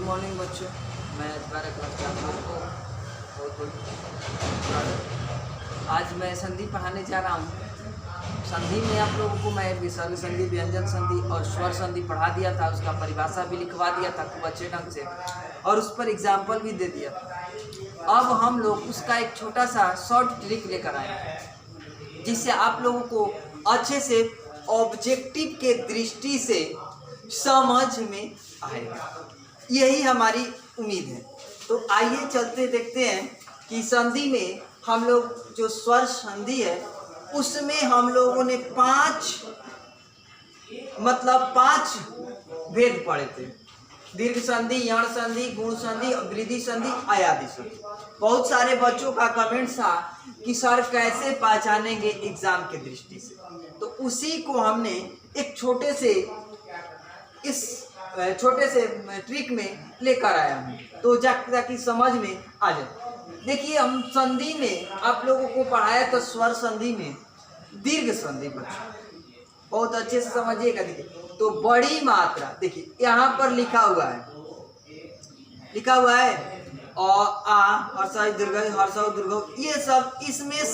Morning बच्चों, मैं दोबारा क्लास के आप लोगों को बहुत बहुत आज मैं संधि पढ़ाने जा रहा हूँ। संधि में आप लोगों को मैं विसर्ग संधि, व्यंजन संधि और स्वर संधि पढ़ा दिया था, उसका परिभाषा भी लिखवा दिया था खूब अच्छे ढंग से और उस पर एग्जाम्पल भी दे दिया था। अब हम लोग उसका एक छोटा सा शॉर्ट ट्रिक लेकर आए हैं जिससे आप लोगों को अच्छे से ऑब्जेक्टिव के दृष्टि से समझ में आएगा, यही हमारी उम्मीद है। तो आइए चलते देखते हैं कि संधि में हम लोग जो स्वर संधि है उसमें हम लोगों ने पांच भेद पढ़े थे। दीर्घ संधि, यण संधि, गुण संधि, वृद्धि संधि, अयादि संधि। बहुत सारे बच्चों का कमेंट था कि सर कैसे पहचानेंगे एग्जाम के दृष्टि से, तो उसी को हमने एक छोटे से ट्रिक में लेकर आया हूँ, तो ताकि समझ में आ जाए। देखिए, हम संधि में आप लोगों को पढ़ाया तो स्वर संधि में दीर्घ संधि बच्चों बहुत अच्छे से समझिएगा। देखिए, तो बड़ी मात्रा देखिए यहाँ पर लिखा हुआ है अ, आ, हर्षाई दीर्घाई, हर्षाई दीर्घाई, ये सब इसमें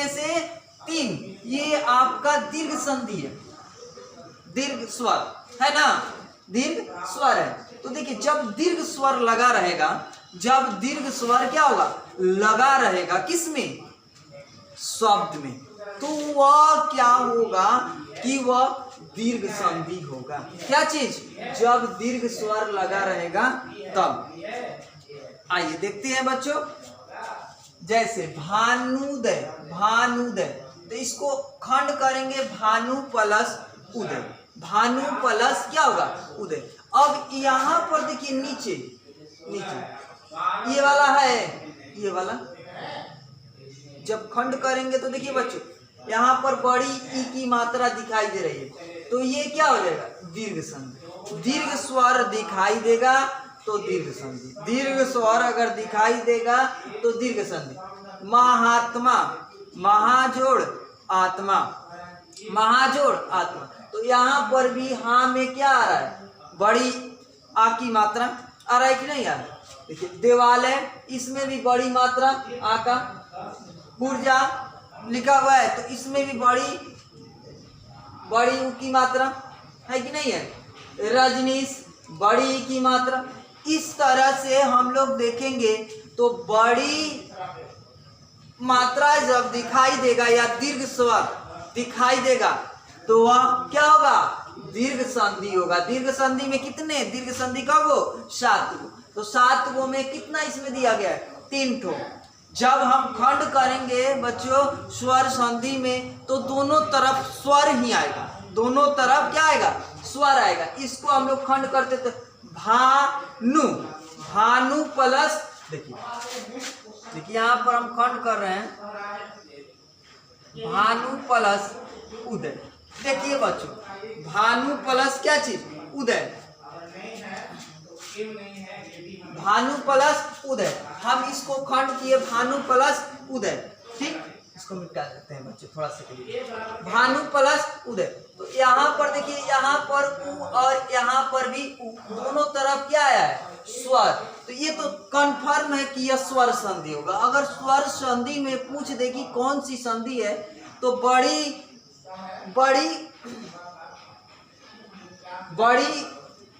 से तीन ये आपका दीर्घ संधि है, दीर्घ स्वर है ना, दीर्घ स्वर है। तो देखिए, जब दीर्घ स्वर लगा रहेगा, जब दीर्घ स्वर क्या होगा, लगा रहेगा किसमें, शब्द में, तो वह क्या होगा कि वह दीर्घ संधि होगा। क्या चीज, जब दीर्घ स्वर लगा रहेगा तब। आइए देखते हैं बच्चों, जैसे भानुदय, तो इसको खंड करेंगे भानु प्लस उदय, भानु प्लस क्या होगा, उदय। अब यहाँ पर देखिए नीचे ये वाला है, ये वाला जब खंड करेंगे तो देखिए बच्चों यहाँ पर बड़ी ई की मात्रा दिखाई दे रही है, तो ये क्या हो जाएगा, दीर्घ संधि। दीर्घ स्वर दिखाई देगा तो दीर्घ संधि, दीर्घ स्वर अगर दिखाई देगा तो दीर्घ संधि। महात्मा, महाजोड़ आत्मा, महाजोड़ आत्मा, तो यहाँ पर भी हाँ में क्या आ रहा है, बड़ी आ की मात्रा आ रहा है कि नहीं आ रहा। देखिए, देवालय, इसमें भी बड़ी मात्रा आ का। पुर्जा लिखा हुआ है तो इसमें भी बड़ी ऊ की मात्रा है कि नहीं है। रजनीश, बड़ी की मात्रा। इस तरह से हम लोग देखेंगे तो बड़ी मात्रा जब दिखाई देगा या दीर्घ स्वर दिखाई देगा तो वह क्या होगा, दीर्घ संधि होगा। दीर्घ संधि में कितने दीर्घ संधि कब हो, 7 गो। तो 7 गो में कितना इसमें दिया गया है, 3 ठो। जब हम खंड करेंगे बच्चों स्वर संधि में तो दोनों तरफ स्वर ही आएगा, दोनों तरफ क्या आएगा, स्वर आएगा। इसको हम लोग खंड करते तो भानु प्लस, देखिए यहाँ पर हम खंड कर रहे हैं भानु प्लस उदय। देखिए बच्चों, भानु प्लस क्या चीज, उदय, भानु प्लस उदय। हम इसको खंड किए भानु प्लस उदय, ठीक। इसको मिटा देते हैं बच्चों थोड़ा सा के लिए, भानु प्लस उदय। तो यहाँ पर देखिए, यहाँ पर उ और यहाँ पर भी उ, दोनों तरफ क्या आया है, स्वर। तो ये तो कंफर्म है कि यह स्वर संधि होगा। अगर स्वर संधि में पूछ दे कि कौन सी संधि है, तो बड़ी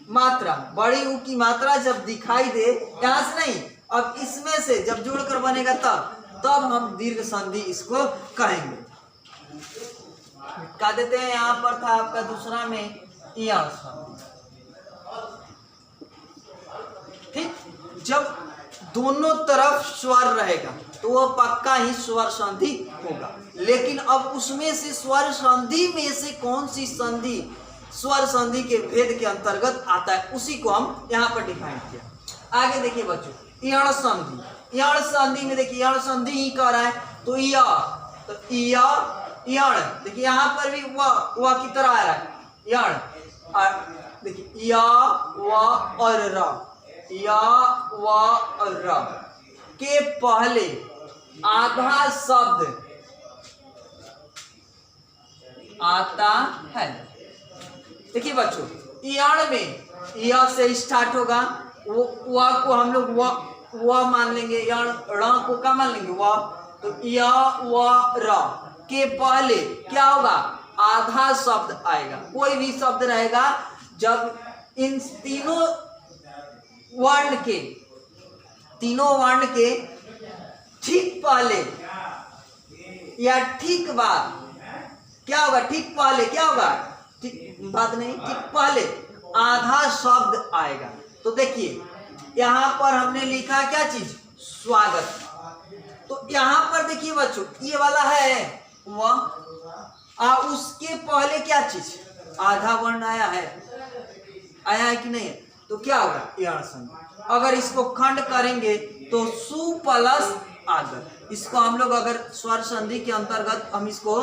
मात्रा, बड़ी ऊ की मात्रा जब दिखाई दे, यहाँ से नहीं, अब इसमें से जब जोड़कर बनेगा तब हम दीर्घ संधि इसको कहेंगे। मिटा देते हैं, यहाँ पर था आपका दूसरा में यण संधि, ठीक। जब दोनों तरफ स्वर रहेगा तो वह पक्का ही स्वर संधि होगा। लेकिन अब उसमें से स्वर संधि में से कौन सी संधि स्वर संधि के भेद के अंतर्गत आता है, उसी को हम यहाँ पर डिफाइन किया। आगे देखिए बच्चों, यण संधि। यण संधि में देखिए, यण संधि ही कर रहा है तो यण, देखिए यहाँ पर भी वह की तरह आ रहा है यण। देखिए या व और र, या व और र के पहले आधा शब्द आता है। देखिए बच्चों, यण में य से स्टार्ट होगा, व को हम लोग व मान लेंगे, ण को क्या मान लेंगे, व। तो य व र के पहले क्या होगा, आधा शब्द आएगा। कोई भी शब्द रहेगा जब इन तीनों वर्ण के ठीक पहले या ठीक बाद क्या होगा, ठीक पहले क्या होगा, ठीक बात नहीं, ठीक पहले आधा शब्द आएगा। तो देखिए यहां पर हमने लिखा क्या चीज, स्वागत। तो यहां पर देखिए बच्चों ये वाला है वह, उसके पहले क्या चीज, आधा वर्ण आया है कि नहीं है, तो क्या होगा, यण संधि। अगर इसको खंड करेंगे तो सु प्लस आगर, इसको हम लोग अगर स्वर संधि के अंतर्गत हम इसको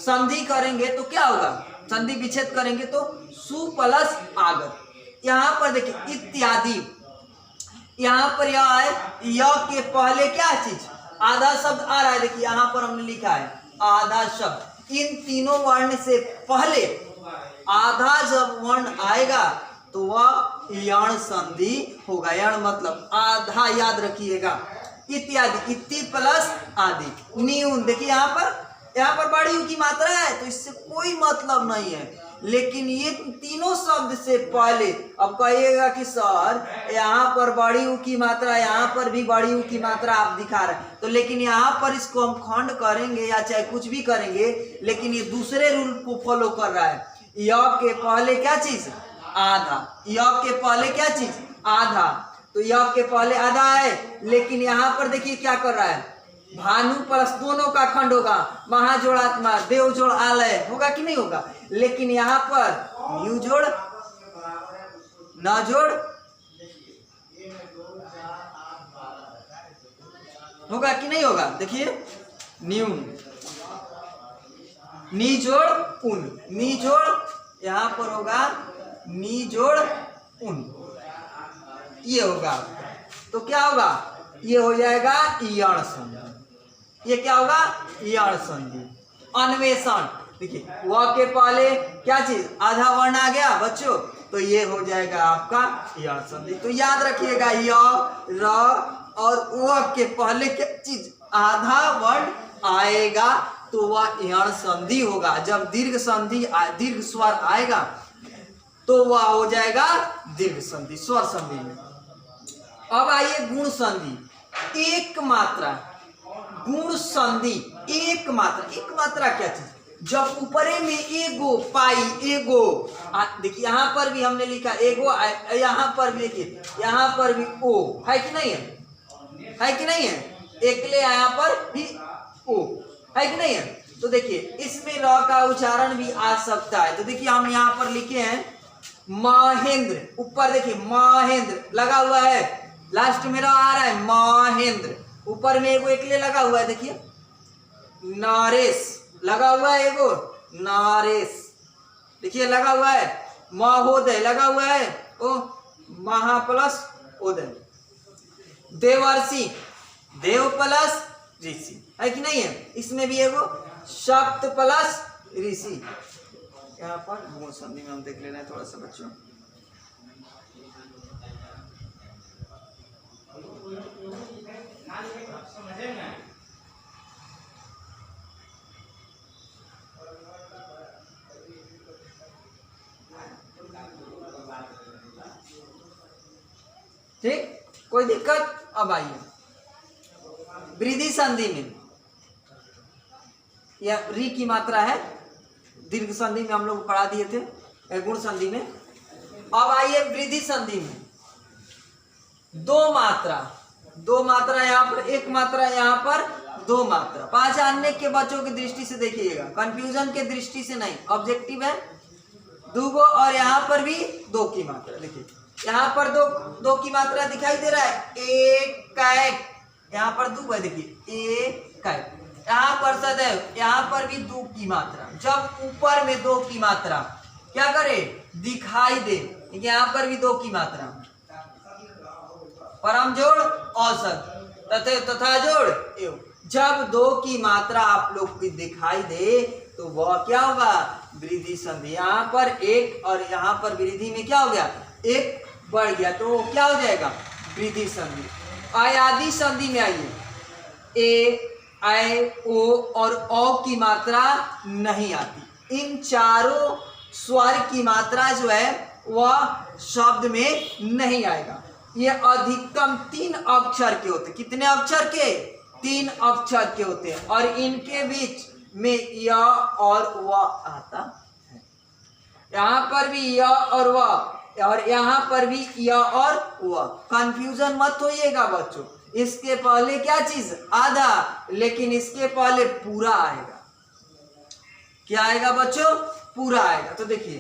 संधि करेंगे तो क्या होगा, संधि विच्छेद करेंगे तो सु प्लस आगर। यहाँ पर देखिए इत्यादि, यहाँ पर यह है, य के पहले क्या चीज, आधा शब्द आ रहा है। देखिए यहाँ पर हमने लिखा है आधा शब्द, इन तीनों वर्ण से पहले आधा जब वर्ण आएगा तो वह यण संधि होगा। यण मतलब आधा, याद रखिएगा। इत्यादि, इति प्लस आदि, न्यून। देखिए यहाँ पर बड़ी यू की मात्रा है तो इससे कोई मतलब नहीं है, लेकिन ये तीनों शब्द से पहले, अब कहिएगा कि सर यहाँ पर बड़ी यू की मात्रा, यहाँ पर भी बड़ी यू की मात्रा आप दिखा रहे हैं, तो लेकिन यहाँ पर इसको हम खंड करेंगे या चाहे कुछ भी करेंगे, लेकिन ये दूसरे रूल को फॉलो कर रहा है। य के पहले क्या चीज, आधा। य के पहले क्या चीज, आधा। तो य के पहले आधा है, लेकिन यहाँ पर देखिए क्या कर रहा है, भानु प्लस दोनों का खंड होगा, महाजोड़ात्मा, देव जोड़ आलय होगा कि नहीं होगा। लेकिन यहाँ पर न्यू जोड़ न जोड़ होगा कि नहीं होगा। देखिए न्यून, नी जोड़ उन, नी जोड़ यहाँ पर होगा नी जोड़ उन, ये होगा। तो क्या होगा, ये हो जाएगा यण संधि। ये क्या होगा, यण संधि। अन्वेषण, देखिए व के पहले क्या चीज, आधा वर्ण आ गया बच्चों, तो ये हो जाएगा आपका यण संधि। तो याद रखिएगा य, र और व के पहले क्या चीज, आधा वर्ण आएगा तो वह यण संधि होगा। जब दीर्घ संधि, दीर्घ स्वर आएगा तो वह हो जाएगा दीर्घ संधि, स्वर संधि में। अब आइए गुण संधि, एक मात्रा। गुण संधि एक मात्रा, एक मात्रा क्या चीज, जब ऊपरे में एगो पाई, एगो, देखिए यहाँ पर भी हमने लिखा एगो, यहाँ पर भी देखिए, यहाँ पर भी ओ है कि नहीं है कि नहीं है, एकले यहाँ पर भी ओ है कि नहीं है। तो देखिए इसमें र का उच्चारण भी आ सकता है। तो देखिए हम यहाँ पर लिखे हैं महेंद्र, ऊपर देखिए महेंद्र लगा हुआ है, लास्ट में आ रहा है महेंद्र, ऊपर में एगो एकले लगा हुआ है। देखिए नरेश लगा हुआ है, एगो नरेश देखिए लगा हुआ है, महोदय लगा हुआ है, ओ महा प्लस उदय, देवर्षि, देव प्लस ऋषि है कि नहीं है। इसमें भी एगो सप्त प्लस ऋषि। यहाँ पर गुण संधि में हम देख ले रहे हैं थोड़ा सा बच्चों। ठीक, कोई दिक्कत। अब आइए वृद्धि संधि में, यह री की मात्रा है, दीर्घ संधि में हम लोग पढ़ा दिए थे, गुण संधि में। अब आइए वृद्धि संधि में, दो मात्रा यहाँ पर, एक मात्रा यहाँ पर, दो मात्रा। पहचानने के बच्चों की दृष्टि से देखिएगा, कंफ्यूजन के दृष्टि से नहीं, ऑब्जेक्टिव है। दूगो और यहाँ पर भी दो की मात्रा। देखिए यहाँ पर दो की मात्रा दिखाई दे रहा है, एक कैक, यहाँ पर दो है, देखिए एक कैक। यहाँ पर सदैव, यहाँ पर भी दो की मात्रा। जब ऊपर में दो की मात्रा क्या करे, दिखाई दे, यहाँ पर भी दो की मात्रा। परम जोड़ औसत तथा जोड़ एव, जब दो की मात्रा आप लोग को दिखाई दे तो वह क्या होगा, वृद्धि संधि। यहाँ पर एक और यहाँ पर वृद्धि में क्या हो गया, एक बढ़ गया, तो वो क्या हो जाएगा, वृद्धि संधि। अयादि संधि में आइए, ए, ऐ, ओ और औ की मात्रा नहीं आती। इन चारों स्वर की मात्रा जो है वह शब्द में नहीं आएगा। ये अधिकतम 3 अक्षर के होते। कितने अक्षर के, 3 अक्षर के होते हैं, और इनके बीच में य और व आता है। यहाँ पर भी य और व, और यहाँ पर भी य और व। कंफ्यूजन मत होइएगा बच्चों, इसके पहले क्या चीज, आधा, लेकिन इसके पहले पूरा आएगा। क्या आएगा बच्चों, पूरा आएगा। तो देखिए,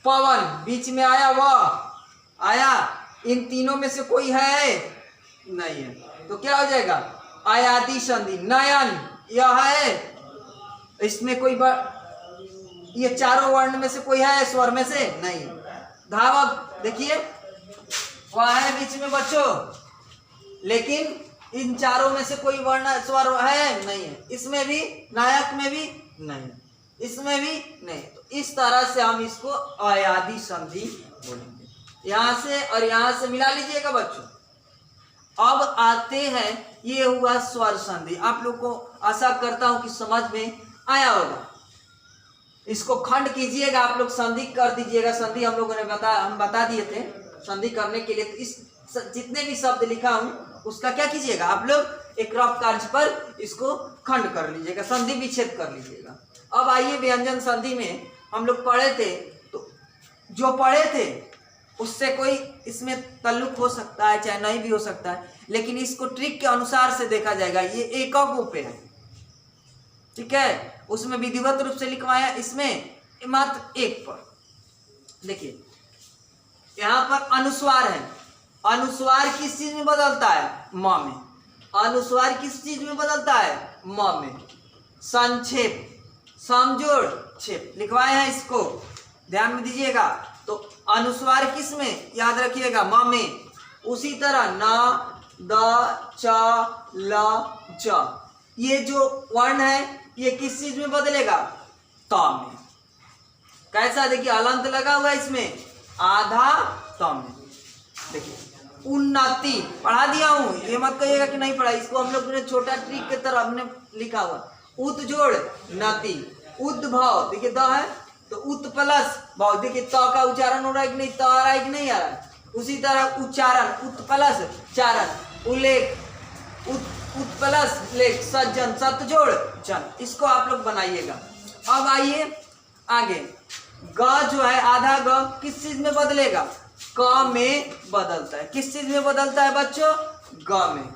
पवन बीच में आया, वह आया, इन तीनों में से कोई है नहीं है, तो क्या हो जाएगा, अयादि संधि। नयन यह है, इसमें कोई ये चारों वर्ण में से कोई है स्वर में से नहीं। धावक देखिए, वह है बीच में बच्चों, लेकिन इन चारों में से कोई वर्ण स्वर है नहीं है। इसमें भी, नायक में भी नहीं, इसमें भी नहीं। तो इस तरह से हम इसको अयादि संधि बोलेंगे। यहाँ से और यहाँ से मिला लीजिएगा बच्चों। अब आते हैं, ये हुआ स्वर संधि। आप लोग को आशा करता हूं कि समझ में आया होगा। इसको खंड कीजिएगा, आप लोग संधि कर दीजिएगा। संधि हम लोगों ने हम बता दिए थे संधि करने के लिए। तो इस जितने भी शब्द लिखा हूं उसका क्या कीजिएगा, आप लोग एक रफ कार्य पर इसको खंड कर लीजिएगा, संधि विच्छेद कर लीजिएगा। अब आइए, व्यंजन संधि में हम लोग पढ़े थे, तो जो पढ़े थे उससे कोई इसमें ताल्लुक हो सकता है, चाहे नहीं भी हो सकता है, लेकिन इसको ट्रिक के अनुसार से देखा जाएगा। ये एककों पे है, ठीक है, उसमें विधिवत रूप से लिखवाया, इसमें मात्र एक पर। देखिए, यहाँ पर अनुस्वार है। अनुस्वार किस चीज में बदलता है, म में। अनुस्वार किस चीज में बदलता है, म में। संक्षेप, समजोड़, छेप लिखवाए हैं, इसको ध्यान में दीजिएगा। तो अनुस्वार किस में, याद रखिएगा, म में। उसी तरह न, द, च, ल, ज, ये जो वर्ण है ये किस चीज में बदलेगा, त में। कैसा, देखिए हलंत लगा हुआ है इसमें, आधा त में। देखिए, उन्नति पढ़ा दिया हूं, ये मत कहिएगा कि नहीं पढ़ा। इसको हम लोग ने छोटा ट्रिक के तरह हमने लिखा हुआ। उत जोड़ नति, उद्भव, देखिए द है तो उत प्लस भाव। देखिए त का उच्चारण हो रहा है कि नहीं, त आ रहा है कि नहीं आ रहा है। उसी तरह उच्चारण, उत प्लस चारण, उल्लेख, उत प्लस लेख, सज्जन, सत जोड़ जन। इसको आप लोग बनाइएगा। अब आइए आगे, ग जो है, आधा ग किस चीज में बदलेगा, क में बदलता है। किस चीज में बदलता है बच्चों, ग में।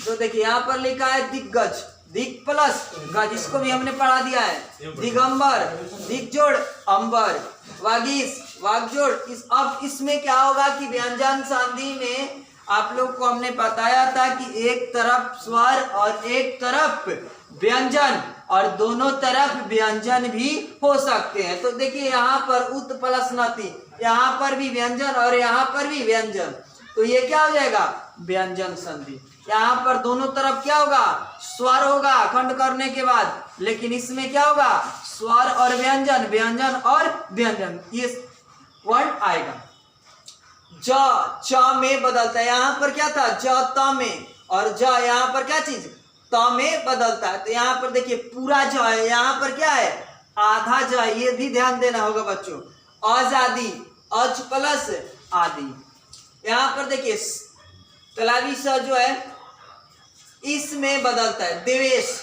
तो देखिए यहाँ पर लिखा है दिग्गज, दिग प्लस गज, इसको भी हमने पढ़ा दिया है। दिगंबर, दिग जोड़ अंबर, वागीश, वाग जोड़। अब इसमें क्या होगा कि व्यंजन संधि में आप लोग को हमने बताया था कि एक तरफ स्वर और एक तरफ व्यंजन, और दोनों तरफ व्यंजन भी हो सकते हैं। तो देखिए यहाँ पर उत प्लस नति, यहाँ पर भी व्यंजन और यहाँ पर भी व्यंजन, तो ये क्या हो जाएगा, व्यंजन संधि। यहाँ पर दोनों तरफ क्या होगा, स्वर होगा खंड करने के बाद, लेकिन इसमें क्या होगा, स्वर और व्यंजन, व्यंजन और व्यंजन, ये वर्ण आएगा। ज, च में बदलता है। यहाँ पर क्या था, ज त में, और ज यहाँ पर क्या चीज, त में बदलता है। तो यहाँ पर देखिए पूरा ज है, यहाँ पर क्या है, आधा ज है। ये भी ध्यान देना होगा बच्चों। आजादी, अज प्लस आदि। यहाँ पर देखिए तलावी स जो है इसमें बदलता है। देवेश,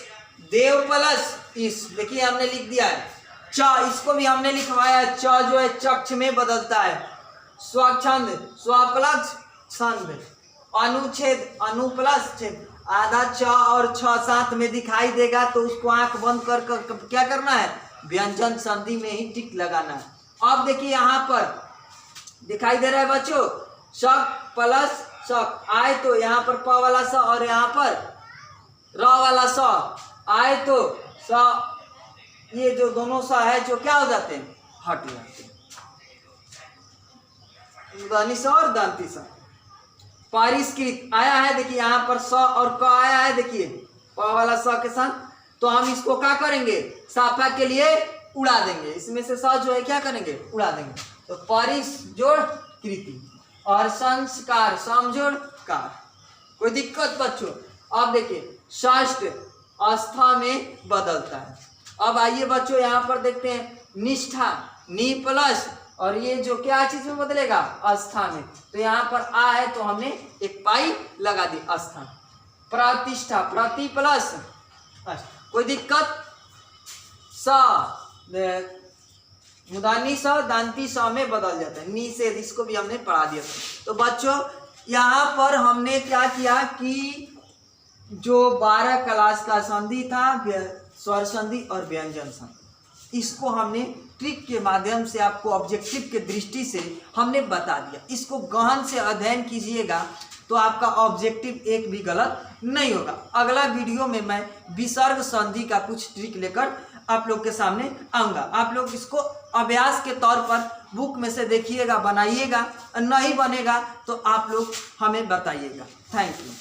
देव प्लस इस, देखिए हमने लिख दिया है। च, इसको भी हमने लिखवाया है। च जो है चक्ष में बदलता है। स्वच्छंद, स्व प्लस छंद। अनुच्छेद, अनु प्लस छेद। आधा च और छ साथ में दिखाई देगा तो उसको आंख बंद कर क्या करना है, व्यंजन संधि में ही टिक लगाना है। अब देखिए यहाँ पर दिखाई दे रहा है बच्चों, शक प्लस शक आए तो यहाँ पर प वाला स, और यहाँ पर र वाला स आए तो स, ये जो दोनों स है जो क्या हो जाते हैं, हट जाते हैं। दानी स और दांती स। परिष्कृत आया है, देखिए यहाँ पर स और क आया है, देखिए प वाला स के साथ। तो हम इसको क्या करेंगे, साफा के लिए उड़ा देंगे, इसमें से स जो है क्या करेंगे, उड़ा देंगे। तो परिस जोड़ कृति और संस्कार समझोड़ कार। कोई दिक्कत बच्चों? अब देखिए षष्ठ आस्था में बदलता है। अब आइए बच्चों यहाँ पर देखते हैं निष्ठा, नी प्लस और ये जो क्या चीज में बदलेगा, आस्था में। तो यहाँ पर आ है तो हमने एक पाई लगा दी आस्था। प्रतिष्ठा, प्रति प्लस कोई दिक्कत? मुदानी स दांती स में बदल जाता है, नी से, इसको भी हमने पढ़ा दिया। तो बच्चों यहाँ पर हमने क्या किया कि जो 12 क्लास का संधि था, स्वर संधि और व्यंजन संधि, इसको हमने ट्रिक के माध्यम से आपको ऑब्जेक्टिव के दृष्टि से हमने बता दिया। इसको गहन से अध्ययन कीजिएगा तो आपका ऑब्जेक्टिव एक भी गलत नहीं होगा। अगला वीडियो में मैं विसर्ग संधि का कुछ ट्रिक लेकर आप लोग के सामने आऊँगा। आप लोग इसको अभ्यास के तौर पर बुक में से देखिएगा, बनाइएगा, नहीं बनेगा तो आप लोग हमें बताइएगा। Thank you.